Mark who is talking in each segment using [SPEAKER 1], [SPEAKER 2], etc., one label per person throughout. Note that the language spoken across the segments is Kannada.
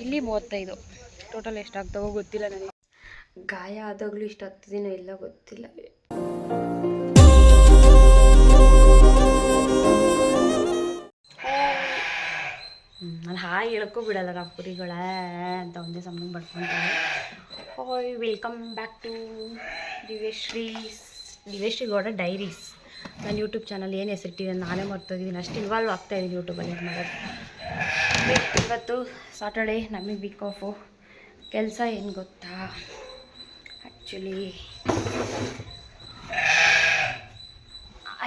[SPEAKER 1] ಇಲ್ಲಿ 35 ಟೋಟಲ್ ಎಷ್ಟಾಗ್ತಾವೋ ಗೊತ್ತಿಲ್ಲ ನನಗೆ. ಗಾಯ ಆದಾಗಲೂ ಇಷ್ಟು ಆಗ್ತಿದ್ದೀನೋ ಇಲ್ಲ ಗೊತ್ತಿಲ್ಲ. ನಾನು ಹಾಯ್ ಹೇಳ್ಕೊ ಬಿಡಲ್ಲ ನಾವು ಕುರಿಗಳ ಅಂತ ಒಂದೇ ಸಮಯ ಬರ್ಕೊಂತಾರೆ. Hi, welcome back to Divyashree Gowda diaries. ನನ್ನ ಯೂಟ್ಯೂಬ್ ಚಾನಲ್ ಏನು ಹೆಸರಿಟ್ಟಿದ್ದೀನಿ ನಾನೇ ಮರ್ತೋಗಿದ್ದೀನಿ, ಅಷ್ಟು ಇನ್ವಾಲ್ವ್ ಆಗ್ತಾಯಿದ್ದೀನಿ ಯೂಟ್ಯೂಬಲ್ಲಿ ಏನು ಮಾಡೋದು. ಇವತ್ತು ಸಾಟರ್ಡೇ, ನಮಗೆ ವೀಕ್ ಆಫು. ಕೆಲಸ ಏನು ಗೊತ್ತಾ, actually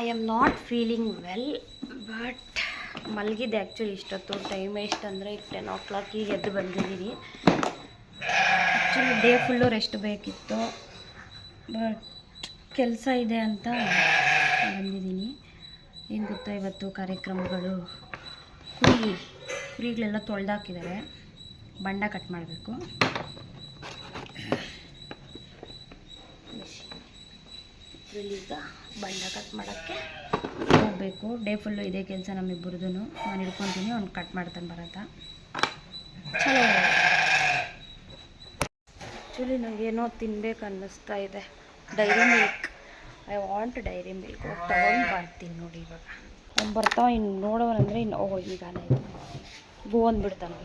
[SPEAKER 1] I am not feeling well, but ಮಲಗಿದ್ದೆ ಆ್ಯಕ್ಚುಲಿ. ಇಷ್ಟೊತ್ತು ಟೈಮ್ ಎಷ್ಟು ಅಂದರೆ 10 o'clock ಎದ್ದು ಬಂದಿದ್ದೀನಿ. ಆ್ಯಕ್ಚುಲಿ ಡೇ ಫುಲ್ಲು ರೆಸ್ಟ್ ಬೇಕಿತ್ತು, ಬಟ್ ಕೆಲಸ ಇದೆ ಅಂತ ಬಂದಿದ್ದೀನಿ. ಏನು ಗೊತ್ತಾ, ಇವತ್ತು ಕಾರ್ಯಕ್ರಮಗಳು, ಕುರಿಗಳೆಲ್ಲ ತೊಳೆದಾಕಿದ್ದಾರೆ, ಬಂಡ ಕಟ್ ಮಾಡಬೇಕು. ಈಗ ಬಂಡ ಕಟ್ ಮಾಡೋಕ್ಕೆ ಹೋಗಬೇಕು. ಡೇ ಫುಲ್ಲು ಇದೇ ಕೆಲಸ ನಮ್ಮಿಬ್ಬರದು. ನಾನು ಹಿಡ್ಕೊತೀನಿ, ಅವ್ನು ಕಟ್ ಮಾಡ್ತಾನೆ ಬರತ್ತ. ಚಲೋ. ಆ್ಯಕ್ಚುಲಿ ನನಗೇನೋ ತಿನ್ಬೇಕು ಅನ್ನಿಸ್ತಾ ಇದೆ. Dairy milk, I want dairy milk. ಹೋಗಿ ತೊಗೊಂಡು ಬರ್ತೀನಿ ನೋಡಿ. ಇವಾಗ ಅವ್ನು ಬರ್ತಾವ, ಇನ್ನು ನೋಡೋವಂದರೆ ಇನ್ನು ಈಗಾನೆ ಇದು ಗೋ ಅಂದ್ಬಿಡ್ತಾನೆ.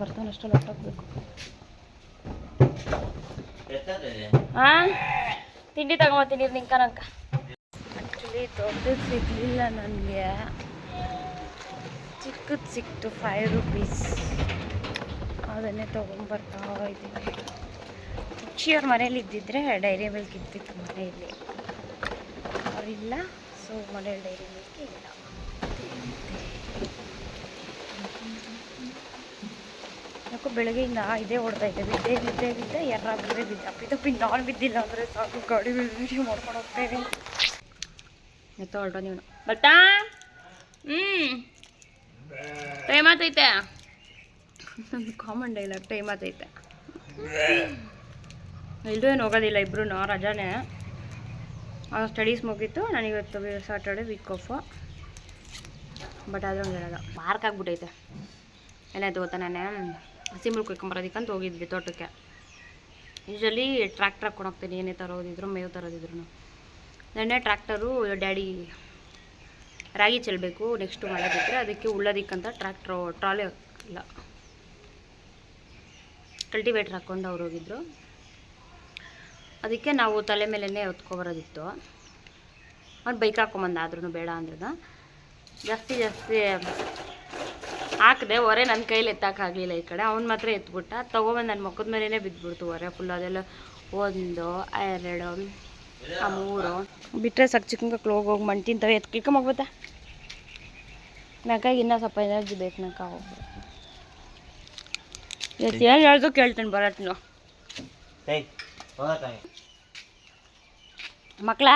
[SPEAKER 1] ಬರ್ತಾನೆ ಅಷ್ಟರಲ್ಲಿ ಹೊಟ್ಟೋಗ್ಬೇಕು. ಹಾಂ, ತಿಂಡಿ ತಗೊಂಬತ್ತೀನಿ ನಿಂಕನಕ. ಆ್ಯಕ್ಚುಲಿ ದೊಡ್ಡದು ಸಿಗಲಿಲ್ಲ ನನಗೆ, ಚಿಕ್ಕದು ಸಿಕ್ತು 5 rupees. ಅದನ್ನೇ ತೊಗೊಂಬರ್ತಾ ಇದ್ದೀನಿ. ಹುಚ್ಚಿಯವ್ರ ಮನೇಲಿ ಇದ್ದಿದ್ರೆ ಡೈರಿ ಮಿಲ್ಕ್ ಇರ್ತಿತ್ತು ಮನೆಯಲ್ಲಿ, ಅವರಿಲ್ಲ. ಸೊ ಮನೇಲಿ ಡೈರಿ ಮಿಲ್ಕ್ ಇಲ್ಲ. ಯಾಕೋ ಬೆಳಗ್ಗೆಯಿಂದ ಇದೇ ಓಡ್ತಾ ಇದೆ, ಬಿದ್ದೆ ಎರ್ರ ಬಿದ್ದೆ ಅಪ್ಪಿತಪ್ಪಿ ನಾನು ಬಿದ್ದಿಲ್ಲ ಅಂದರೆ ಸಾಕು, ಗಾಡಿ ವೀಡಿಯೋ ಮಾಡ್ಕೊಂಡು ಹೋಗ್ತಾ ಇದ್ದೀನಿ. ಎತ್ತ ಹೊರಟೋ ನೀವು ಬರ್ತಾ. ಟೈಮ್ ಆತೈತೆ, ಕಾಮನ್ ಡೈಲಾಗ್, ಟೈಮ್ ಆತೈತೆ. ಎಲ್ಲರೂ ಏನು ಹೋಗೋದಿಲ್ಲ, ಇಬ್ಬರು ರಜಾನೇ. ಸ್ಟಡೀಸ್ ಮುಗೀತು ನನಗಿವತ್ತು ಸಾಟರ್ಡೆ ವೀಕ್ ಆಫು. ಬಟ್ ಆದರೂ ಹಂಗೆ ಹೇಳೋದು, ಮಾರ್ಕ್ ಆಗಿಬಿಟ್ಟೈತೆ. ಏನಾಯ್ತು ಗೊತ್ತಾ, ನಾನೇ ಹಸಿಮುಳ್ಕು ಕೊಯ್ಕೊಂಬರೋದಕ್ಕಂತ ಹೋಗಿದ್ವಿ ತೋಟಕ್ಕೆ. ಯೂಶ್ವಲಿ ಟ್ರ್ಯಾಕ್ಟರ್ ಹಾಕ್ಕೊಂಡು ಹೋಗ್ತೀನಿ, ಏನೇ ತರೋದಿದ್ರು, ಮೇವು ತರೋದಿದ್ರು. ನೆನ್ನೆ ಟ್ರ್ಯಾಕ್ಟರು ಡ್ಯಾಡಿ ರಾಗಿ ಚೆಲ್ಲಬೇಕು, ನೆಕ್ಸ್ಟು ಮಳೆ ಬಿದ್ದರೆ ಅದಕ್ಕೆ ಉಳ್ಳೋದಿಕ್ಕಂತ ಟ್ರಾಲಿ ಇಲ್ಲ ಕಲ್ಟಿವೇಟ್ರ್ ಹಾಕ್ಕೊಂಡು ಅವ್ರು ಹೋಗಿದ್ರು. ಅದಕ್ಕೆ ನಾವು ತಲೆ ಮೇಲೇ ಹೊತ್ಕೊಬರೋದಿತ್ತು. ಅವ್ನು ಬೈಕ್ ಹಾಕ್ಕೊಂಬಂದ, ಆದ್ರೂ ಬೇಡ ಅಂದ್ರದ. ಜಾಸ್ತಿ ಹಾಕಿದೆ, ಹೊರೆ ನನ್ನ ಕೈಲಿ ಎತ್ತಕ್ಕಾಗಲಿಲ್ಲ. ಈ ಕಡೆ ಅವ್ನು ಮಾತ್ರ ಎತ್ಬಿಟ್ಟ, ತೊಗೊಬಂದು ನನ್ನ ಮುಖದ ಮೇಲೇ ಬಿದ್ದುಬಿಡ್ತು ಹೊರೆ ಫುಲ್. ಅದೆಲ್ಲ 1 2 3 ಬಿಟ್ಟರೆ ಸಾಕು, ಚಿಕ್ಕಂಗೆ ಹೋಗಿ ಮಣ್ಣು ತಿಂತವೆ. ಎತ್ಕಿಳ್ಕೊಂಬೋಗ್ಬೋದಾ ನಕಾಗಿ, ಇನ್ನೂ ಸ್ವಲ್ಪ ಎನರ್ಜಿ ಬೇಕು ನಕ ಹೋಗ್ಬೋದು. ಏನು ಹೇಳ್ದು ಕೇಳ್ತೇನೆ ಬರತ್ನು. ಮಕ್ಕಳ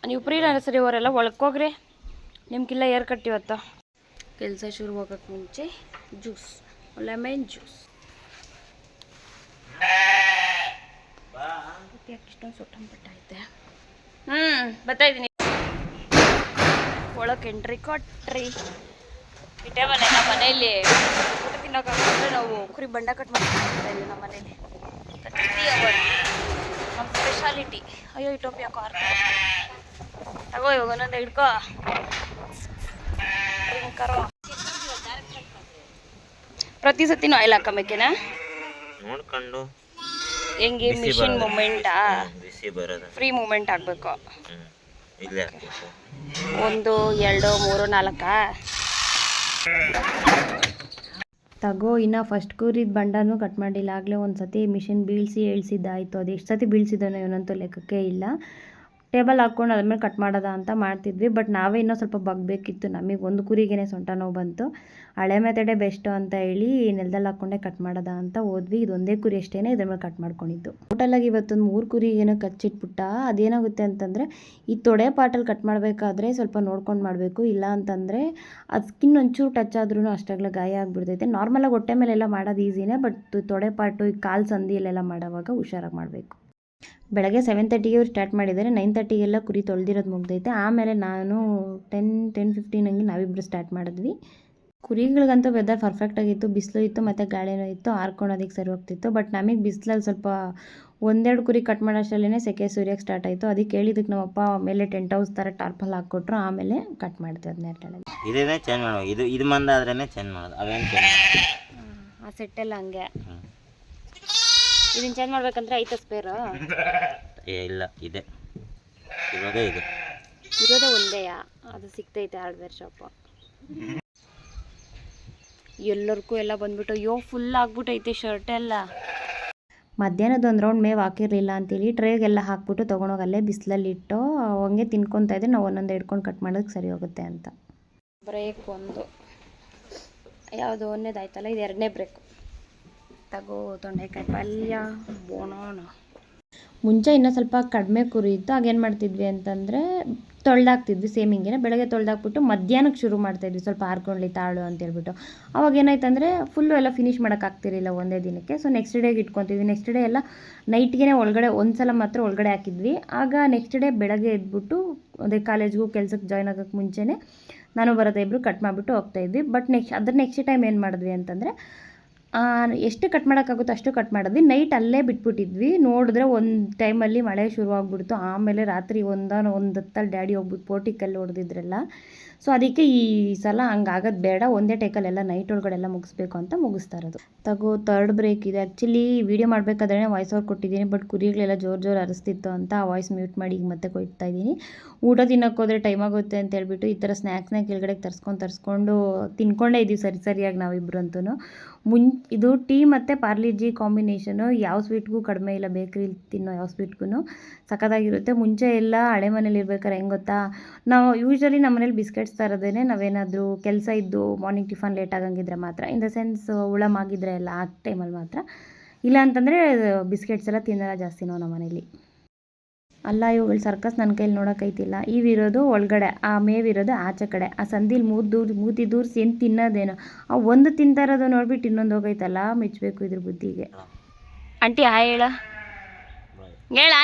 [SPEAKER 1] ನೀವು ಫ್ರೀ ಸರಿ, ಅವರೆಲ್ಲ ಒಳಕೋಗ್ರಿ, ನಿಮ್ಗಿಲ್ಲ ಏರ್ ಕಟ್ಟಿವತ್ತು. ಕೆಲಸ ಶುರು ಹೋಗೋಕ್ಕೆ ಮುಂಚೆ ಜ್ಯೂಸ್, ಲೆಮನ್ ಜ್ಯೂಸ್. ಯಾಕೆ ಇಷ್ಟೊಂದು ಸುಟ್ಟಂಪಟ್ಟೈತೆ. ಬರ್ತಾಯಿದ್ದೀನಿ. ಒಳಕ್ಕೆ ಎಂಟ್ರಿ ಕೊಟ್ರಿ. ಇಟ್ಟೇ ಮನೆ ನಮ್ಮ ಮನೆಯಲ್ಲಿ ಊಟ ತಿನ್ನೋಕ್ಕಾಗಂದ್ರೆ ನಾವು ಕುರಿ ಬಂಡ ಕಟ್ ಮಾಡ್ತಾ ಇದ್ದೀವಿ ನಮ್ಮ ಮನೇಲಿ. ನಮ್ಮ ಸ್ಪೆಷಾಲಿಟಿ. ಅಯ್ಯೋ ಇಟೋಪಿ ಯಾಕೋ ಅರ್ಥ ತಗೋ, ಇವಾಗ ಒಂದೊಂದು ಹಿಡ್ಕೋ. ಪ್ರತಿ ಸತಿನೂ ಆಯಿಲ್ ಹಾಕಬೇಕೇನಾ
[SPEAKER 2] ನೋಡ್ಕೊಂಡು
[SPEAKER 1] ಹೆಂಗೆ ಮಿಷಿನ್ ಮೂಮೆಂಟಾ, ಫ್ರೀ ಮೂಮೆಂಟ್ ಆಗಬೇಕು. 1 2 3 4 ತಗೋ. ಇನ್ನು ಫಸ್ಟ್ ಕುರಿದ ಬಂಡನೂ ಕಟ್ ಮಾಡಿಲ್ಲ, ಆಗಲೇ ಒಂದು ಸತಿ ಮಿಷಿನ್ ಬೀಳಿಸಿ ಇಳಿಸಿದ್ದಾಯಿತು. ಅದು ಎಷ್ಟು ಸತಿ ಬೀಳಿಸಿದ್ದಾನೋ ಇವನಂತೂ ಲೆಕ್ಕಕ್ಕೆ ಇಲ್ಲ. ಟೇಬಲ್ ಹಾಕ್ಕೊಂಡು ಅದ್ಮೇಲೆ ಕಟ್ ಮಾಡೋದ ಅಂತ ಮಾಡ್ತಿದ್ವಿ. ಬಟ್ ನಾವೇ ಇನ್ನೂ ಸ್ವಲ್ಪ ಬಗ್ಬೇಕಿತ್ತು. ನಮಗೆ ಒಂದು ಕುರಿಗೇನೆ ಸೊಂಟ ನೋವು ಬಂತು. ಹಳೆ ಮೆಥಡೇ ಬೆಸ್ಟು ಅಂತ ಹೇಳಿ ನೆಲದಲ್ಲಿ ಹಾಕ್ಕೊಂಡೆ ಕಟ್ ಮಾಡೋದ ಅಂತ ಹೋದ್ವಿ. ಇದೊಂದೇ ಕುರಿ ಅಷ್ಟೇ ಇದ್ರ ಮೇಲೆ ಕಟ್ ಮಾಡ್ಕೊಂಡಿದ್ದು. ಟೋಟಲಾಗಿ ಇವತ್ತೊಂದು 3 ಕುರಿಗೇನೋ ಕಚ್ಚಿಟ್ಬಿಟ್ಟ. ಅದೇನಾಗುತ್ತೆ ಅಂತಂದರೆ ಈ ತೊಡೆ ಪಾಟಲ್ಲಿ ಕಟ್ ಮಾಡಬೇಕಾದ್ರೆ ಸ್ವಲ್ಪ ನೋಡ್ಕೊಂಡು ಮಾಡಬೇಕು. ಇಲ್ಲ ಅಂತಂದರೆ ಅದು ಸ್ಕಿನ್ ಒಂಚೂರು ಟಚ್ ಆದ್ರೂ ಅಷ್ಟಾಗಲೇ ಗಾಯ ಆಗಿಬಿಡ್ತೈತೆ. ನಾರ್ಮಲಾಗಿ ಹೊಟ್ಟೆ ಮೇಲೆಲ್ಲ ಮಾಡೋದು ಈಸಿನೇ, ಬಟ್ ತೊಡೆ ಪಾಟು ಈ ಕಾಲು ಸಂದಿಯಲ್ಲೆಲ್ಲ ಮಾಡೋವಾಗ ಹುಷಾರಾಗಿ ಮಾಡಬೇಕು. ಬೆಳಗ್ಗೆ 7:30ಗೆ ಅವ್ರು ಸ್ಟಾರ್ಟ್ ಮಾಡಿದ್ದಾರೆ. 9:30ಗೆಲ್ಲ ಕುರಿ ತೊಳೆದಿರೋದು ಮುಗ್ದೈತೆ. ಆಮೇಲೆ ನಾನು 10:15 ಹಂಗೆ ನಾವಿಬ್ಬರು ಸ್ಟಾರ್ಟ್ ಮಾಡಿದ್ವಿ. ಕುರಿಗಳಿಗಂತೂ ವೆದರ್ ಪರ್ಫೆಕ್ಟಾಗಿತ್ತು, ಬಿಸಿಲು ಇತ್ತು ಮತ್ತು ಗಾಳಿನೂ ಇತ್ತು, ಹಾರ್ಕೊಳೋದಕ್ಕೆ ಸರಿ ಹೋಗ್ತಿತ್ತು. ಬಟ್ ನಮಗೆ ಬಿಸಿಲಲ್ಲಿ ಸ್ವಲ್ಪ ಒಂದೆರಡು ಕುರಿ ಕಟ್ ಮಾಡೋಷ್ಟರಲ್ಲೇ ಸೆಕೆ ಸುರಿಯೋಕ್ಕೆ ಸ್ಟಾರ್ಟ್ ಆಯಿತು. ಅದಕ್ಕೆ ಹೇಳಿದ್ದಕ್ಕೆ ನಮ್ಮಪ್ಪ ಮೇಲೆ ಟೆಂಟ್ ಹೌಸ್ ಥರ ಟಾರ್ಪಲ್ ಹಾಕ್ಕೊಟ್ರು. ಆಮೇಲೆ ಕಟ್ ಮಾಡ್ತೀವಿ ಅದನ್ನ ಎರಡಲ್ಲಿ.
[SPEAKER 2] ಇದೇ ಚೇಂಜ್ ಮಾಡೋದು, ಇದು ಮಂದಾದ್ರೇ ಚೇಂಜ್ ಮಾಡೋದು, ಅವೇನು ಚೇಂಜ್
[SPEAKER 1] ಆ ಸೆಟ್ಟೆಲ್ಲ ಹಂಗೆ. ಇದನ್ನು ಚೇಂಜ್ ಮಾಡ್ಬೇಕಂದ್ರೆ ಐತೆ ಸ್ಪೇರು?
[SPEAKER 2] ಇಲ್ಲ, ಇದೆ ಇರೋದೇ ಇದು,
[SPEAKER 1] ಇರೋದೇ ಒಂದೇಯಾ? ಅದು ಸಿಗ್ತೈತೆ ಹಾರ್ಡ್ವೇರ್ ಶಾಪು. ಎಲ್ಲರಿಗೂ ಎಲ್ಲ ಬಂದ್ಬಿಟ್ಟು ಅಯ್ಯೋ ಫುಲ್ ಆಗ್ಬಿಟ್ಟೈತೆ ಶರ್ಟ್ ಎಲ್ಲ. ಮಧ್ಯಾಹ್ನದ ಒಂದು ರೌಂಡ್ ಮೇವು ಹಾಕಿರಲಿಲ್ಲ ಅಂತೇಳಿ ಟ್ರೇಗೆಲ್ಲ ಹಾಕ್ಬಿಟ್ಟು ತೊಗೊಂಡೋಗಿ ಅಲ್ಲೇ ಬಿಸಿಲಲ್ಲಿ ಇಟ್ಟು ಹಂಗೆ ತಿನ್ಕೊತಾ ಇದ್ರೆ ನಾವು ಒಂದೊಂದು ಹಿಡ್ಕೊಂಡು ಕಟ್ ಮಾಡೋದಕ್ಕೆ ಸರಿ ಹೋಗುತ್ತೆ ಅಂತ. ಬ್ರೇಕ್ ಒಂದು ಯಾವುದು ಒಂದೇದಾಯ್ತಲ್ಲ, ಇದು ಎರಡನೇ ಬ್ರೇಕು. ತಗೋ ತೊಂಡೆಕಾಯಿ ಪಲ್ಯ ಬೋಣೋಣ. ಮುಂಚೆ ಇನ್ನೂ ಸ್ವಲ್ಪ ಕಡಿಮೆ ಕುರಿ ಇತ್ತು. ಆಗೇನು ಮಾಡ್ತಿದ್ವಿ ಅಂತಂದರೆ ತೊಳೆದಾಕ್ತಿದ್ವಿ ಸೇಮ್ ಹಿಂಗೆ. ಬೆಳಗ್ಗೆ ತೊಳೆದಾಕ್ಬಿಟ್ಟು ಮಧ್ಯಾಹ್ನಕ್ಕೆ ಶುರು ಮಾಡ್ತಾಯಿದ್ವಿ, ಸ್ವಲ್ಪ ಹಾರ್ಕೊಳ್ಳಿ ತಾಳು ಅಂತೇಳ್ಬಿಟ್ಟು. ಅವಾಗ ಏನಾಯ್ತಂದರೆ ಫುಲ್ಲು ಎಲ್ಲ ಫಿನಿಷ್ ಮಾಡೋಕ್ಕಾಗ್ತಿರಲಿಲ್ಲ ಒಂದೇ ದಿನಕ್ಕೆ. ಸೊ ನೆಕ್ಸ್ಟ್ ಡೇಗೆ ಇಟ್ಕೊತಿದ್ವಿ. ನೆಕ್ಸ್ಟ್ ಡೇ ಎಲ್ಲ ನೈಟ್ಗೆ ಒಳಗಡೆ ಒಂದು ಸಲ ಮಾತ್ರ ಒಳಗಡೆ ಹಾಕಿದ್ವಿ. ಆಗ ನೆಕ್ಸ್ಟ್ ಡೇ ಬೆಳಗ್ಗೆ ಎದ್ಬಿಟ್ಟು ಅದೇ ಕಾಲೇಜ್ಗೂ ಕೆಲ್ಸಕ್ಕೆ ಜಾಯ್ನ್ ಆಗೋಕ್ಕೆ ಮುಂಚೆನೇ ನಾನು ಬರೋದೇ ಇಬ್ಬರು ಕಟ್ ಮಾಡಿಬಿಟ್ಟು ಹೋಗ್ತಾಯಿದ್ವಿ. ಬಟ್ ನೆಕ್ಸ್ಟ್ ಟೈಮ್ ಏನು ಮಾಡಿದ್ವಿ ಅಂತಂದರೆ ಎಷ್ಟು ಕಟ್ ಮಾಡೋಕ್ಕಾಗುತ್ತೋ ಅಷ್ಟು ಕಟ್ ಮಾಡಿದ್ವಿ. ನೈಟ್ ಅಲ್ಲೇ ಬಿಟ್ಬಿಟ್ಟಿದ್ವಿ. ನೋಡಿದ್ರೆ ಒಂದು ಟೈಮಲ್ಲಿ ಮಳೆ ಶುರುವಾಗ್ಬಿಡ್ತು. ಆಮೇಲೆ ರಾತ್ರಿ ಒಂದು ಹೊತ್ತಲ್ಲಿ ಡ್ಯಾಡಿ ಹೋಗ್ಬಿಟ್ಟು ಪೋರ್ಟಿಕಲ್ಲಿ ಹೊಡೆದಿದ್ರಲ್ಲ. ಸೊ ಅದಕ್ಕೆ ಈ ಸಲ ಹಂಗಾಗೋದು ಬೇಡ, ಒಂದೇ ಟೇಕಲ್ಲಿ ಎಲ್ಲ ನೈಟ್ ಒಳಗಡೆ ಎಲ್ಲ ಮುಗಿಸ್ಬೇಕು ಅಂತ ಮುಗಿಸ್ತಾ ಇರೋದು. ತಗೋ ಥರ್ಡ್ ಬ್ರೇಕ್ ಇದೆ. ಆ್ಯಕ್ಚುಲಿ ವೀಡಿಯೋ ಮಾಡಬೇಕಾದ್ರೆ ವಾಯ್ಸ್ ಓವರ್ ಕೊಟ್ಟಿದ್ದೀನಿ, ಬಟ್ ಕುರಿಗಳೆಲ್ಲ ಜೋರು ಅರಿಸ್ತಿತ್ತು ಅಂತ ಆ ವಾಯ್ಸ್ ಮ್ಯೂಟ್ ಮಾಡಿ ಈಗ ಮತ್ತೆ ಕೊಡ್ತಾ ಇದ್ದೀನಿ. ಊಟ ತಿನ್ನೋಕೆ ಹೋದರೆ ಟೈಮ್ ಆಗುತ್ತೆ ಅಂತ ಹೇಳ್ಬಿಟ್ಟು ಈ ಥರ ಸ್ನ್ಯಾಕ್ಸ್ನ ಕೆಳಗಡೆಗೆ ತರಿಸ್ಕೊಂಡು ತಿನ್ಕೊಂಡೇ ಇದ್ದೀವಿ ಸರಿಯಾಗಿ ನಾವಿಬ್ಬರು ಅಂತೂ. ಇದು ಟೀ ಮತ್ತು ಪಾರ್ಲಿಜಿ ಕಾಂಬಿನೇಷನು ಯಾವ ಸ್ವೀಟ್ಗೂ ಕಡಿಮೆ ಇಲ್ಲ. ಬೇಕ್ರಿಲಿ ತಿನ್ನೋ ಯಾವ ಸ್ವೀಟ್ಗೂ ಸಖತ್ತಾಗಿರುತ್ತೆ. ಮುಂಚೆ ಎಲ್ಲ ಹಳೆ ಮನೇಲಿ ಇರ್ಬೇಕಾದ್ರೆ ಹೆಂಗೆ ಗೊತ್ತಾ, ನಾವು ಯೂಶ್ವಲಿ ನಮ್ಮ ಮನೇಲಿ ಬಿಸ್ಕೆಟ್ಸ್ ತರೋದೇ ನಾವೇನಾದರೂ ಕೆಲಸ ಇದ್ದು ಮಾರ್ನಿಂಗ್ ಟಿಫನ್ ಲೇಟ್ ಆಗಂಗಿದ್ರೆ ಮಾತ್ರ, ಇನ್ ದ ಸೆನ್ಸ್ ಉಳಮಾಗಿದ್ರೆ ಎಲ್ಲ ಆ ಟೈಮಲ್ಲಿ ಮಾತ್ರ. ಇಲ್ಲ ಅಂತಂದರೆ ಬಿಸ್ಕೆಟ್ಸ್ ಎಲ್ಲ ತಿನ್ನೋಲ್ಲ ಜಾಸ್ತಿ ನಾವು ನಮ್ಮ ಮನೇಲಿ. ಅಲ್ಲ ಇವುಗಳು ಸರ್ಕಸ್ ನನ್ನ ಕೈಲಿ ನೋಡೋಕ್ಕೈತಿಲ್ಲ. ಇವಿರೋದು ಒಳಗಡೆ, ಆ ಮೇವಿರೋದು ಆಚೆ ಕಡೆ. ಆ ಸಂದಿಲಿ ಮೂತಿ ದೂರಿಸಿ ಏನು ತಿನ್ನೋದೇನೋ. ಆ ಒಂದು ತಿಂತಾ ಇರೋದು ನೋಡ್ಬಿಟ್ಟು ಇನ್ನೊಂದು ಹೋಗೈತಲ್ಲ, ಮೆಚ್ಚಬೇಕು ಇದ್ರ ಬುದ್ಧಿಗೆ. ಆಂಟಿ ಹಾಯ್ ಹೇಳ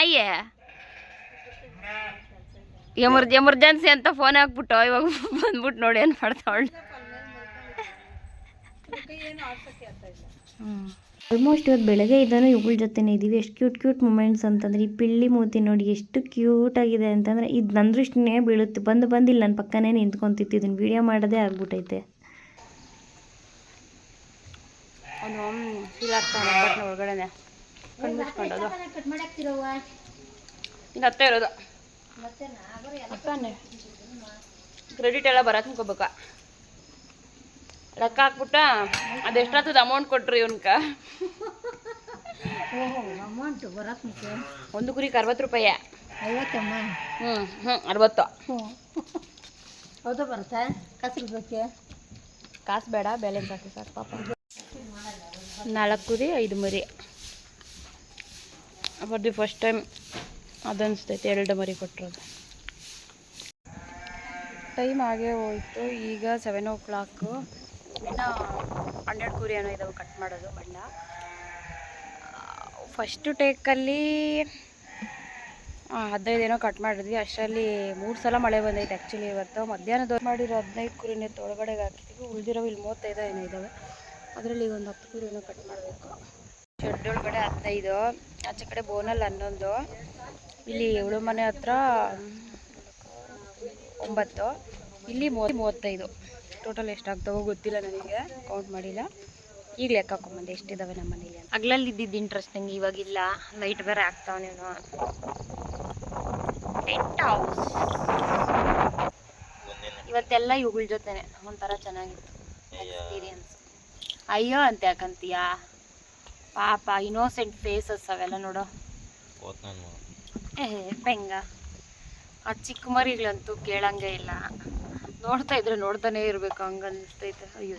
[SPEAKER 1] ಆಯೇ ಎಮರ್ಜೆನ್ಸಿ ಅಂತ ಫೋನ್ ಹಾಕ್ಬಿಟ್ಟು ಇವಾಗ ಬಂದ್ಬಿಟ್ಟು ನೋಡಿ ಏನು ಮಾಡ್ತಾವಳು. ಆಲ್ಮೋಸ್ಟ್ ಇವತ್ತು ಬೆಳಗ್ಗೆ ಇದ್ದಾನು ಇವುಗಳ ಜೊತೆನೇ ಇದ್ದೀವಿ. ಎಷ್ಟು ಕ್ಯೂಟ್ ಮೂಮೆಂಟ್ಸ್ ಅಂತಂದರೆ ಈ ಪಿಳ್ಳಿ ಮೂತಿ ನೋಡಿ ಎಷ್ಟು ಕ್ಯೂಟಾಗಿದೆ ಅಂತಂದರೆ ಇದು ನನ್ನ ದೃಷ್ಟಿನೇ ಬೀಳುತ್ತೆ. ಬಂದಿಲ್ಲ ನನ್ನ ಪಕ್ಕನೇ ನಿಂತ್ಕೊಂತಿತ್ತು. ಇದನ್ನು ವೀಡಿಯೋ ಮಾಡೋದೇ ಆಗ್ಬಿಟ್ಟೈತೆ. ಒಳಗಡೆ ಇನ್ನು ಹತ್ತ ಇರೋದು ಕ್ರೆಡಿಟ್ ಎಲ್ಲ ಬರಕ್ಕೆ ಅನ್ಕೋಬೇಕ. ಲೆಕ್ಕ ಹಾಕ್ಬಿಟ್ಟ ಅದೆಷ್ಟಾಗ್ತದೆ ಅಮೌಂಟ್ ಕೊಟ್ರು ಇವನ್ಕ. ಒಂದು ಕುರಿಗೆ 60 ರೂಪಾಯಿ. 60. ಹೌದಾ ಬರುತ್ತೆ? ಕಾಸು ಬೇಡ, ಬ್ಯಾಲೆನ್ಸ್ ಹಾಕಿ ಸಾಕು ಪಾಪ. 4 ಕುರಿ 5 ಮರಿ. ಫಾರ್ ದಿ ಫಸ್ಟ್ ಟೈಮ್ ಅದನ್ನಿಸ್ತೈತೆ 2 ಮರಿ ಕೊಟ್ಟಿರೋದು. ಟೈಮ್ ಆಗೇ ಹೋಯ್ತು. ಈಗ 7 o'clock. ಇನ್ನು 12 ಕುರಿ ಏನೋ ಇದಾವೆ ಕಟ್ ಮಾಡೋದು ಬಣ್ಣ. ಫಸ್ಟು ಟೇಕಲ್ಲಿ 15 ಏನೋ ಕಟ್ ಮಾಡಿದ್ವಿ. ಅಷ್ಟರಲ್ಲಿ 3 ಸಲ ಮಳೆ ಬಂದೈತೆ. ಆ್ಯಕ್ಚುಲಿ ಇವತ್ತು ಮಧ್ಯಾಹ್ನದವ್ರು ಮಾಡಿರೋ 15 ಕುರಿನೇ ಒಳಗಡೆಗೆ ಹಾಕಿದ್ದೀವಿ. ಉಳಿದಿರೋ ಇಲ್ಲಿ 35 ಏನೋ ಇದ್ದಾವೆ. ಅದರಲ್ಲಿ ಈಗ ಒಂದು 10 ಕುರಿ ಏನೋ ಕಟ್ ಮಾಡಬೇಕು. ಶೆಡ್ ಒಳಗಡೆ 15, ಆಚೆ ಕಡೆ ಬೋನಲ್ಲಿ 11, ಇಲ್ಲಿ ಉಳು ಮನೆ ಹತ್ರ 9, ಇಲ್ಲಿ 35. ಟೋಟಲ್ ಎಷ್ಟಾಗ್ತಾವೋ ಗೊತ್ತಿಲ್ಲ ನನಗೆ, ಕೌಂಟ್ ಮಾಡಿಲ್ಲ. ಈಗ ಲೆಕ್ಕ ಹಾಕೊಂಬಂದೆ ಎಷ್ಟಿದ್ದಾವೆ ನಮ್ಮ ಮನೇಲಿ. ಅಗ್ಲಲ್ಲಿ ಇದ್ದಿದ್ದು ಇಂಟ್ರೆಸ್ಟಿಂಗ್, ಇವಾಗಿಲ್ಲ. ಲೈಟ್ ಬೇರೆ ಆಗ್ತಾವ ನೀನು. ಟೆಂಟ್ ಹೌಸ್ ಇವತ್ತೆಲ್ಲ ಇವುಗಳ ಜೊತೆನೆ ಒಂಥರ ಚೆನ್ನಾಗಿತ್ತು ಎಕ್ಸ್ಪೀರಿಯನ್ಸ್. ಅಯ್ಯೋ ಅಂತ ಯಾಕಂತೀಯ ಪಾಪ, ಇನ್ನೋಸೆಂಟ್ ಫೇಸಸ್ ಅವೆಲ್ಲ ನೋಡೋ. ಬೆಂಗ ಆ ಚಿಕ್ಕ ಮರಿಗಳಂತೂ ಕೇಳಂಗೆ ಇಲ್ಲ. ನೋಡ್ತಾ ಇದ್ರೆ ನೋಡ್ತಾನೆ ಇರಬೇಕು ಹಂಗೆ ಅನಿಸ್ತೈತೆ. ಅಯ್ಯೋ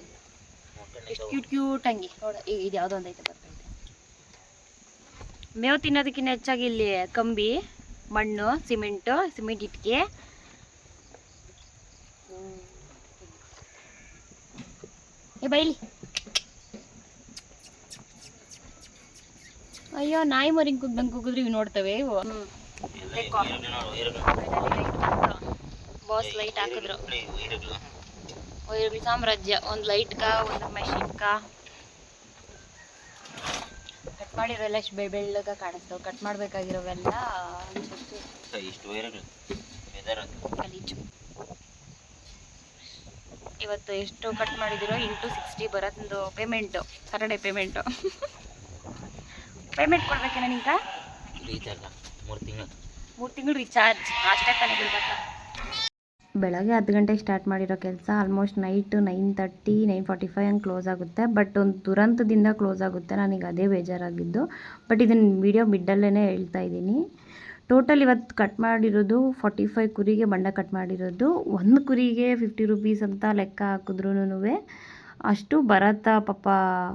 [SPEAKER 1] ಎಷ್ಟು ಕ್ಯೂಟ್ ಹಂಗೆ ನೋಡ. ಈಗ ಇದು ಯಾವುದೋ ಒಂದೈತೆ ಬರ್ತೈತೆ. ಮೇವು ತಿನ್ನೋದಕ್ಕಿಂತ ಹೆಚ್ಚಾಗಿ ಇಲ್ಲಿ ಕಂಬಿ, ಮಣ್ಣು, ಸಿಮೆಂಟ್ ಇಟ್ಟಿಗೆ. ಬೈಲಿ. ಅಯ್ಯೋ ನಾಯಿ ಮರಿ ಕುಗ್ದಂಗೆ ಕುಗಿದ್ರೆ ಇವು ನೋಡ್ತವೆ ಇವು. ಬಾಸ್ ಲೈಟ್ ಹಾಕಿದ್ರು. ವೈರಲ್ ಸಾಮ್ರಾಜ್ಯ. ಒಂದು ಲೈಟ್ಗ ಒಂದು ಮೆಷಿನ್ಗ ಕಟ್ ಮಾಡಿರೋಲ್ಲ ಎಷ್ಟು ಬೆಳ್ಳಗ ಕಾಣಿಸ್ತವೆ. ಕಟ್ ಮಾಡಬೇಕಾಗಿರೋವೆಲ್ಲ
[SPEAKER 2] ಇಷ್ಟು ವೈರಲ್
[SPEAKER 1] ಗಲೀಜು. ಇವತ್ತು ಎಷ್ಟು ಕಟ್ ಮಾಡಿದಿರೋ ಇಂಟು 60 ಬರೋದು ಪೇಮೆಂಟು. Saturday payment. ಪೇಮೆಂಟ್ ಕೊಡ್ಬೇಕೇನ ನಿಂಗ?
[SPEAKER 2] ರೀಚಾರ್ಜ್
[SPEAKER 1] 3 ತಿಂಗಳು ರೀಚಾರ್ಜ್ ಅಷ್ಟೇ ತಾನೇ ಬಿಡ್ಬೇಕ. ಬೆಳಗ್ಗೆ 10 ಗಂಟೆಗೆ ಸ್ಟಾರ್ಟ್ ಮಾಡಿರೋ ಕೆಲಸ ಆಲ್ಮೋಸ್ಟ್ ನೈಟ್ 9:30 9:45 ಹಂಗೆ ಕ್ಲೋಸ್ ಆಗುತ್ತೆ. ಬಟ್ ಒಂದು ದುರಂತದಿಂದ ಕ್ಲೋಸ್ ಆಗುತ್ತೆ. ನನಗೆ ಅದೇ ಬೇಜಾರಾಗಿದ್ದು. ಬಟ್ ಇದನ್ನು ವಿಡಿಯೋ ಮಿಡ್ಡಲ್ಲೇ ಹೇಳ್ತಾ ಇದ್ದೀನಿ. ಟೋಟಲ್ ಇವತ್ತು ಕಟ್ ಮಾಡಿರೋದು 45 ಕುರಿಗೆ ಬಂಡ ಕಟ್ ಮಾಡಿರೋದು. ಒಂದು ಕುರಿಗೆ 50 ರುಪೀಸ್ ಅಂತ ಲೆಕ್ಕ ಹಾಕಿದ್ರೂ ಅಷ್ಟು ಬರತ್ತಾ ಪಾಪ.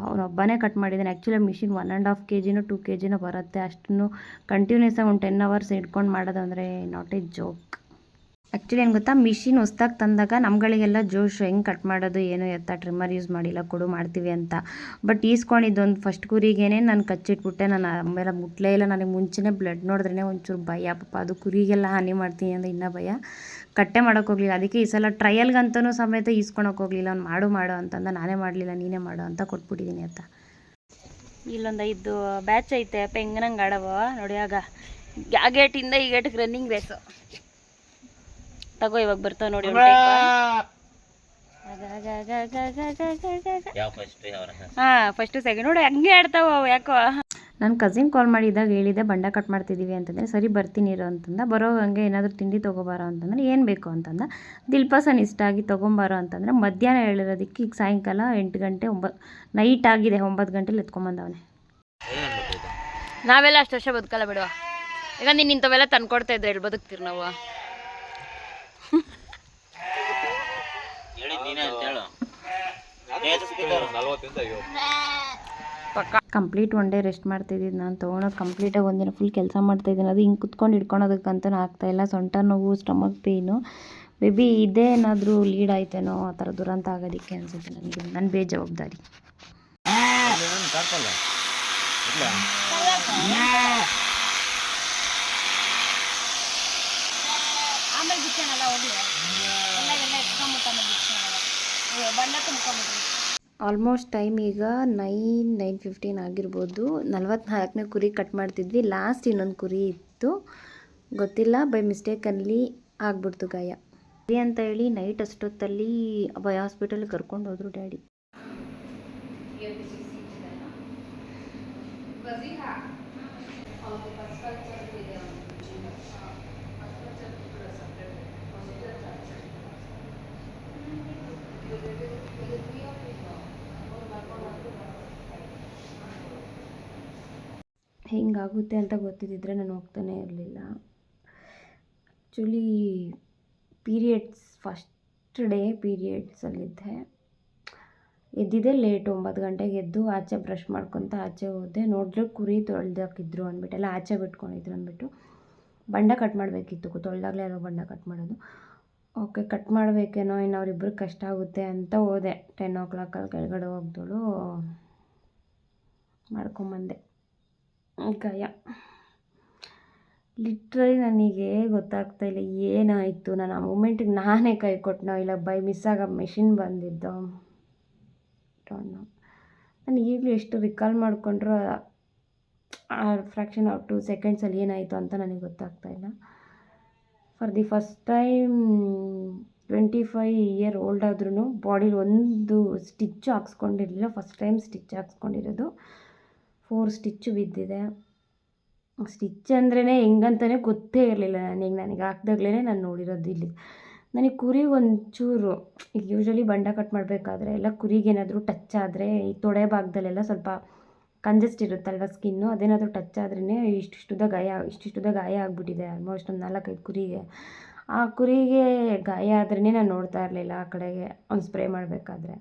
[SPEAKER 1] ಅವನೊಬ್ಬನೇ ಕಟ್ ಮಾಡಿದ್ದಾನೆ. ಆ್ಯಕ್ಚುಲಿ ಮಿಷಿನ್ 1.5 kg 2 kg ಬರುತ್ತೆ. ಅಷ್ಟನ್ನು ಕಂಟಿನ್ಯೂಸ್ ಆಗಿ ಒಂದು 10 hours ಹಿಡ್ಕೊಂಡು ಮಾಡೋದು ಅಂದರೆ ನಾಟ್ ಎ ಜೋಕ್. ಆ್ಯಕ್ಚುಲಿ ಏನು ಗೊತ್ತಾ, ಮಿಷಿನ್ ಹೊಸ್ದಾಗಿ ತಂದಾಗ ನಮ್ಗಳಿಗೆಲ್ಲ ಜೋಶ್ ಹೆಂಗೆ ಕಟ್ ಮಾಡೋದು ಏನು ಎತ್ತ ಟ್ರಿಮ್ಮರ್ ಯೂಸ್ ಮಾಡಿಲ್ಲ ಕೊಡು ಮಾಡ್ತೀವಿ ಅಂತ. ಬಟ್ ಈಸ್ಕೊಂಡಿದ್ದೊಂದು ಫಸ್ಟ್ ಕುರಿಗೇನೆ ನಾನು ಕಚ್ಚಿಟ್ಬಿಟ್ಟೆ. ನಾನು ಆಮೇಲೆ ಮುಟ್ಲೇ ಇಲ್ಲ. ನನಗೆ ಮುಂಚೆನೇ ಬ್ಲಡ್ ನೋಡಿದ್ರೇ ಒಂಚೂರು ಭಯ ಪಾಪ. ಅದು ಕುರಿಗೆಲ್ಲ ಹಾನಿ ಮಾಡ್ತೀನಿ ಅಂದರೆ ಇನ್ನೂ ಭಯ. ಕಟ್ಟೆ ಮಾಡೋಕೆ ಹೋಗಲಿಲ್ಲ. ಅದಕ್ಕೆ ಈ ಸಲ ಟ್ರಯಲ್ಗಂತೂ ಸಮೇತ ಈಸ್ಕೊಳಕ್ಕೆ ಹೋಗಲಿಲ್ಲ. ಅವ್ನು ಮಾಡು ಅಂತಂದ. ನಾನೇ ಮಾಡಲಿಲ್ಲ, ನೀನೇ ಮಾಡು ಅಂತ ಕೊಟ್ಬಿಟ್ಟಿದ್ದೀನಿ ಅಂತ. ಇಲ್ಲೊಂದು 5 ಬ್ಯಾಚ್ ಐತೆ. ಅಪ್ಪ ಹೆಂಗನಂಗೆ ಆಡವ ನೋಡಿ. ಆಗ ಆ ಗೇಟಿಂದ ಈ ಗೇಟಿಗೆ ರನ್ನಿಂಗ್ ರೇಸು. ತಗೋ ಇವಾಗ ಬರ್ತಾವ ನೋಡಿ. ಹಾಂ ಫಸ್ಟು ಸೆಕೆಂಡ್ ನೋಡಿ ಹಂಗೆ ಆಡ್ತಾವ ಅವು. ಯಾಕೋ ನನ್ನ ಕಸಿನ್ ಕಾಲ್ ಮಾಡಿದ್ದಾಗ ಹೇಳಿದೆ ಬಂಡ ಕಟ್ ಮಾಡ್ತಿದ್ದೀವಿ ಅಂತಂದರೆ ಸರಿ ಬರ್ತೀನಿ ಇರೋ ಅಂತಂದ. ಬರೋ ಹಂಗೆ ಏನಾದರೂ ತಿಂಡಿ ತೊಗೊಬಾರೋ ಅಂತಂದರೆ ಏನು ಬೇಕು ಅಂತಂದ. ದಿಲ್ಪಸನ್ ಇಷ್ಟ ಆಗಿ ತೊಗೊಂಬಾರೋ ಅಂತಂದರೆ ಮಧ್ಯಾಹ್ನ ಹೇಳಿರೋದಕ್ಕೆ ಈಗ ಸಾಯಂಕಾಲ 8 ಗಂಟೆ 9 ನೈಟ್ ಆಗಿದೆ. 9 ಗಂಟೆಲಿ ಎತ್ಕೊಂಬಂದವನೆ. ನಾವೆಲ್ಲ ಅಷ್ಟು ವರ್ಷ ಬದುಕಲ್ಲ ಬಿಡುವ. ಈಗ ನೀನು ಇಂಥವೆಲ್ಲ ತಂದ್ಕೊಡ್ತಾ ಇದ್ರೆ ಎಲ್ಲಿ ಬದುಕ್ತೀರಿ ನಾವು? ಕಂಪ್ಲೀಟ್ ಒನ್ ಡೇ ರೆಸ್ಟ್ ಮಾಡ್ತಿದ್ದೀನಿ. ನಾನು ತೊಗೊಳೋದು ಕಂಪ್ಲೀಟಾಗಿ ಒಂದಿನ ಫುಲ್ ಕೆಲಸ ಮಾಡ್ತಾಯಿದ್ದೀನಿ. ಅದು ಹಿಂಗೆ ಕುತ್ಕೊಂಡು ಹಿಡ್ಕೊಳೋದಕ್ಕಂತೂ ಆಗ್ತಾಯಿಲ್ಲ. ಸೊಂಟ ನೋವು, ಸ್ಟಮಕ್ ಪೇಯ್ನು. ಮೇ ಬಿ ಇದೇ ಏನಾದರೂ ಲೀಡ್ ಆಯ್ತೇನೋ ಆ ಥರ ದುರಂತ ಆಗೋದಕ್ಕೆ ಅನಿಸುತ್ತೆ ನನಗೆ. ನನ್ನ ಬೇಜವಾಬ್ದಾರಿ. ಆಲ್ಮೋಸ್ಟ್ ಟೈಮ್ ಈಗ 9:15 ಆಗಿರ್ಬೋದು. 44ನೇ ಕುರಿ ಕಟ್ ಮಾಡ್ತಿದ್ವಿ. ಲಾಸ್ಟ್ ಇನ್ನೊಂದು ಕುರಿ ಇತ್ತು, ಗೊತ್ತಿಲ್ಲ ಬೈ ಮಿಸ್ಟೇಕಲ್ಲಿ ಆಗ್ಬಿಡ್ತು ಗಾಯ. ಕುರಿ ಅಂತ ಹೇಳಿ ನೈಟ್ ಅಷ್ಟೊತ್ತಲ್ಲಿ ಅಭಯ ಹಾಸ್ಪಿಟಲ್ಗೆ ಕರ್ಕೊಂಡು ಹೋದ್ರು ಡ್ಯಾಡಿ. ಹಿಂಗಾಗುತ್ತೆ ಅಂತ ಗೊತ್ತಿದ್ದಿದ್ರೆ ನಾನು ಹೋಗ್ತಾನೆ ಇರಲಿಲ್ಲ. ಆ್ಯಕ್ಚುಲಿ ಪೀರಿಯಡ್ಸ್ ಫಸ್ಟ್ ಡೇ ಪೀರಿಯಡ್ಸಲ್ಲಿದ್ದೆ. ಎದ್ದಿದ್ದೆ ಲೇಟು. 9 ಗಂಟೆಗೆ ಎದ್ದು ಆಚೆ ಬ್ರಷ್ ಮಾಡ್ಕೊತ ಆಚೆ ಹೋದೆ. ನೋಡಿದ್ರೆ ಕುರಿ ತೊಳ್ದಾಕಿದ್ರು ಅಂದ್ಬಿಟ್ಟು ಎಲ್ಲ ಆಚೆ ಬಿಟ್ಕೊಂಡಿದ್ರು ಅಂದ್ಬಿಟ್ಟು ಬಂಡ ಕಟ್ ಮಾಡಬೇಕಿತ್ತು. ತೊಳ್ದಾಗಲೇ ಅಲ್ವ ಬಂಡ ಕಟ್ ಮಾಡೋದು. ಓಕೆ ಕಟ್ ಮಾಡಬೇಕೇನೋ, ಇನ್ನು ಅವರಿಬ್ಬರಿಗೆ ಕಷ್ಟ ಆಗುತ್ತೆ ಅಂತ ಹೋದೆ. 10 o'clock ಕೆಳಗಡೆ ಹೋಗ್ದೋಳು ಮಾಡ್ಕೊಂಬಂದೆ. ಗಾಯ ಲಿಟ್ರಲಿ ನನಗೆ ಗೊತ್ತಾಗ್ತಾಯಿಲ್ಲ ಏನಾಯಿತು. ನಾನು ಆ ಮೂಮೆಂಟಿಗೆ ನಾನೇ ಕೈ ಕೊಟ್ಟನೋ ಇಲ್ಲ ಬೈ ಮಿಸ್ಸಾಗ ಮೆಷಿನ್ ಬಂದಿದ್ದೋ. ನಾನು ಈಗಲೂ ಎಷ್ಟು ರಿಕಾಲ್ ಮಾಡಿಕೊಂಡ್ರೂ ಆ ಫ್ರ್ಯಾಕ್ಷನ್ ಆಫ್ 2 secondsಲ್ಲಿ ಏನಾಯಿತು ಅಂತ ನನಗೆ ಗೊತ್ತಾಗ್ತಾಯಿಲ್ಲ. For the first time 25 year old ಆದ್ರೂ ಬಾಡಿಲಿ ಒಂದು ಸ್ಟಿಚ್ಚು ಹಾಕ್ಸ್ಕೊಂಡಿರಲಿಲ್ಲ. ಫಸ್ಟ್ ಟೈಮ್ ಸ್ಟಿಚ್ ಹಾಕ್ಸ್ಕೊಂಡಿರೋದು. 4 ಸ್ಟಿಚ್ಚು ಬಿದ್ದಿದೆ. ಸ್ಟಿಚ್ ಅಂದ್ರೇ ಹೆಂಗಂತಲೇ ಗೊತ್ತೇ ಇರಲಿಲ್ಲ ನನಗೆ ಹಾಕ್ದಾಗ್ಲೇ ನಾನು ನೋಡಿರೋದು. ಇಲ್ಲಿ ನನಗೆ ಕುರಿಗೆ ಒಂಚೂರು ಈಗ ಯೂಶ್ವಲಿ ಬಂಡ ಕಟ್ ಮಾಡಬೇಕಾದ್ರೆ ಎಲ್ಲ ಕುರಿಗೇನಾದರೂ ಟಚ್ ಆದರೆ ಈ ತೊಡೆ ಭಾಗದಲ್ಲೆಲ್ಲ ಸ್ವಲ್ಪ ಕಂಜೆಸ್ಟ್ ಇರುತ್ತಲ್ವ ಸ್ಕಿನ್ನು, ಅದೇನಾದರೂ ಟಚ್ ಆದ್ರೇ ಇಷ್ಟಿಷ್ಟುದ ಗಾಯ ಆಗಿಬಿಟ್ಟಿದೆ. ಆಲ್ಮೋಸ್ಟ್ ಒಂದು 4-5 ಕುರಿಗೆ. ಆ ಕುರಿಗೆ ಗಾಯ ಆದ್ರೇ ನಾನು ನೋಡ್ತಾ ಇರಲಿಲ್ಲ ಆ ಕಡೆಗೆ. ಒಂದು ಸ್ಪ್ರೇ ಮಾಡಬೇಕಾದ್ರೆ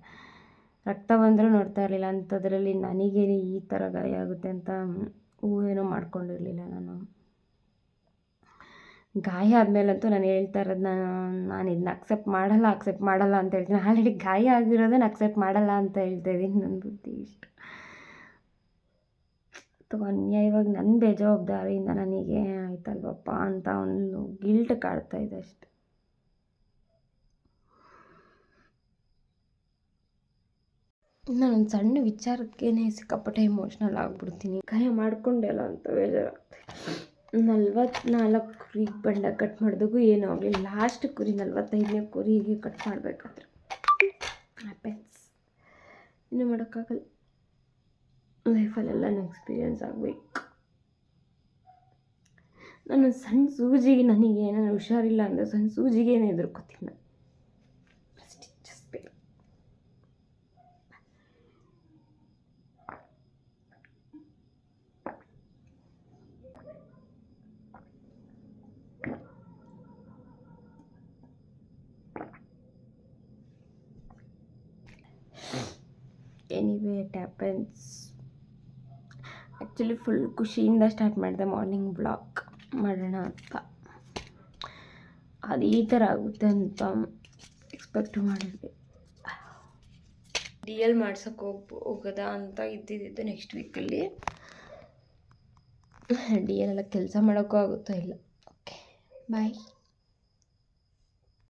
[SPEAKER 1] ರಕ್ತ ಬಂದರೂ ನೋಡ್ತಾ ಇರಲಿಲ್ಲ. ಅಂಥದ್ರಲ್ಲಿ ನನಗೇನೆ ಈ ಥರ ಗಾಯ ಆಗುತ್ತೆ ಅಂತ ಊಹೆನೂ ಮಾಡ್ಕೊಂಡಿರಲಿಲ್ಲ ನಾನು. ಗಾಯ ಆದಮೇಲಂತೂ ನಾನು ಹೇಳ್ತಾ ಇರೋದು ನಾನು ಇದನ್ನ ಅಕ್ಸೆಪ್ಟ್ ಮಾಡಲ್ಲ ಅಂತ ಹೇಳ್ತೀನಿ. ಆಲ್ರೆಡಿ ಗಾಯ ಆಗಿರೋದನ್ನ ಅಕ್ಸೆಪ್ಟ್ ಮಾಡಲ್ಲ ಅಂತ ಹೇಳ್ತಾ ಇದ್ದೀನಿ. ನನ್ನ ಬುದ್ಧಿ ಇಷ್ಟು ಅಥವಾ ಅನ್ಯಾಯವಾಗಿ ನನ್ನ ಬೇಜವಾಬ್ದಾರಿಯಿಂದ ನನಗೆ ಆಯ್ತಲ್ವಪ್ಪ ಅಂತ ಒಂದು ಗಿಲ್ಟ್ ಕಾಡ್ತಾ ಇದೆ ಅಷ್ಟೆ. ನಾನೊಂದು ಸಣ್ಣ ವಿಚಾರಕ್ಕೇ ಸಿಕ್ಕಾಪಟ್ಟೆ ಎಮೋಷ್ನಲ್ ಆಗಿಬಿಡ್ತೀನಿ. ಕೈ ಮಾಡ್ಕೊಂಡೆಲ್ಲ ಅಂತ ಬೇಜಾರಾಗ್ತದೆ. 44 ಕುರಿಗೆ ಬಂಡ ಕಟ್ ಮಾಡಿದಾಗೂ ಏನೂ ಆಗಲಿಲ್ಲ. ಲಾಸ್ಟ್ ಕುರಿ 45ನೇ ಕುರಿಗೆ ಕಟ್ ಮಾಡಬೇಕಾದ್ರೆ ಹ್ಯಾಪನ್ಸ್. ಇನ್ನೂ ಮಾಡೋಕ್ಕಾಗಲ್ಲ. ಲೈಫಲ್ಲೆಲ್ಲ ಎಕ್ಸ್ಪೀರಿಯೆನ್ಸ್ ಆಗಬೇಕು. ನಾನು ಸಣ್ಣ ಸೂಜಿಗೆ ನನಗೆ ನಾನು ಹುಷಾರಿಲ್ಲ ಅಂದರೆ ಸಣ್ಣ ಸೂಜಿಗೇನೆ ಹೆದರ್ಕೋತೀನಿ ನಾನು. ಸ್ಟಿಚಸ್ ಬೇಕು. Anyway it happens. Actually full ಖುಷಿಯಿಂದ ಸ್ಟಾರ್ಟ್ ಮಾಡಿದೆ ಮಾರ್ನಿಂಗ್ ಬ್ಲಾಗ್ ಮಾಡೋಣ ಅಂತ. ಅದು ಈ ಥರ ಆಗುತ್ತೆ ಅಂತ ಎಕ್ಸ್ಪೆಕ್ಟ್ ಮಾಡಿದ್ವಿ. ಡಿ ಎಲ್ ಮಾಡ್ಸೋಕ್ಕೆ ಹೋಗೋದಾ ಅಂತ ಇದ್ದಿದ್ದು ನೆಕ್ಸ್ಟ್ ವೀಕಲ್ಲಿ. ಡಿ ಎಲ್ ಎಲ್ಲ ಕೆಲಸ ಮಾಡೋಕ್ಕೂ ಆಗುತ್ತೋ ಇಲ್ಲ. ಓಕೆ ಬಾಯ್.